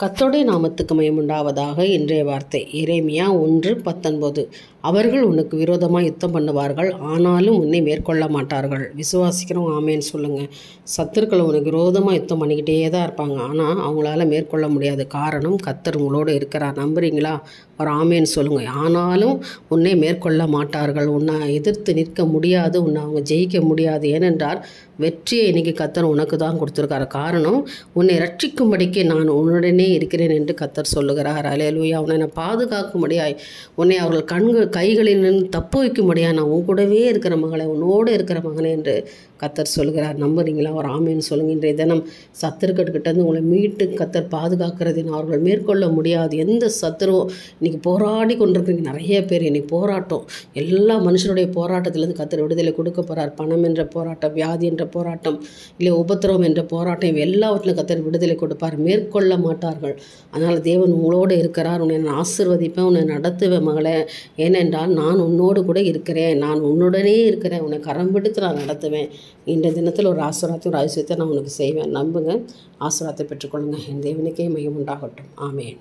கர்த்தருடைய நாமத்துக்கு மகிமையுண்டாவதாக. இன்றைய வார்த்தை எரேமியா 1:19. அவர்கள் உனக்கு விரோதமாக யுத்தம் பண்ணுவார்கள், ஆனாலும் உன்னை மேற்கொள்ள மாட்டார்கள். விசுவாசிக்கிறவங்க ஆமேன்னு சொல்லுங்கள். சத்துருக்கள் உனக்கு விரோதமாக யுத்தம் பண்ணிக்கிட்டே தான் இருப்பாங்க, ஆனால் அவங்களால மேற்கொள்ள முடியாது. காரணம், கர்த்தர் உங்களோடு இருக்கிறார். நம்புறீங்களா? ஒரு ஆமேன்னு சொல்லுங்கள். ஆனாலும் உன்னை மேற்கொள்ள மாட்டார்கள். உன்னை எதிர்த்து நிற்க முடியாது, உன்னை அவங்க ஜெயிக்க முடியாது. ஏனென்றால் வெற்றியை இன்றைக்கி கர்த்தர் உனக்கு தான் கொடுத்துருக்காரு. காரணம், உன்னை ரட்சிக்கும்படிக்கு நான் உன்னுடனே இருக்கிறேன் என்று கர்த்தர் சொல்லுகிறார். அல்லேலூயா. உன்னை பாதுகாக்கும்படியாய், உன்னை அவர்கள் கைகளில் நின்று தப்பு வைக்கும்படியாக நான் உன் கூடவே இருக்கிற மகளே, உன்னோடு இருக்கிற மகனே என்று கர்த்தர் சொல்லுகிறார். நம்புறீங்களா? ஒரு ஆமேன்னு சொல்லுங்க. இன்றைய தினம் சத்துருக்கிட்டேருந்து உங்களை மீட்டு கர்த்தர் பாதுகாக்கிறது அவர்கள் மேற்கொள்ள முடியாது. எந்த சத்துருவும் இன்றைக்கி போராடி கொண்டிருக்கிறீங்க. நிறைய பேர் இன்றைக்கி போராட்டம், எல்லா மனுஷனுடைய போராட்டத்திலேருந்து கர்த்தர் விடுதலை கொடுக்க போகிறார். பணம் என்ற போராட்டம், வியாதி என்ற போராட்டம், இல்லை உபத்திரவம் என்ற போராட்டம், இவை எல்லாவற்றிலும் கர்த்தர் விடுதலை கொடுப்பார். மேற்கொள்ள மாட்டார்கள். அதனால் தேவன் உங்களோடு இருக்கிறார். உன்னை நான் ஆசீர்வதிப்பேன், உன்னை நடத்துவேன் மகளே. ஏனென்றால் நான் உன்னோடு கூட இருக்கிறேன், நான் உன்னுடனே இருக்கிறேன், உன்னை கரம் பிடித்து நான் நடத்துவேன். இந்த தினத்தில் ஒரு ஆசீர்வாதத்தை, ஒரு அதிசயத்தை நான் உனக்கு செய்வேன். நம்புங்க, ஆசீர்வாதத்தை பெற்றுக்கொள்ளுங்க. என் தேவனுக்கே மகிமை உண்டாகட்டும். ஆமேன்.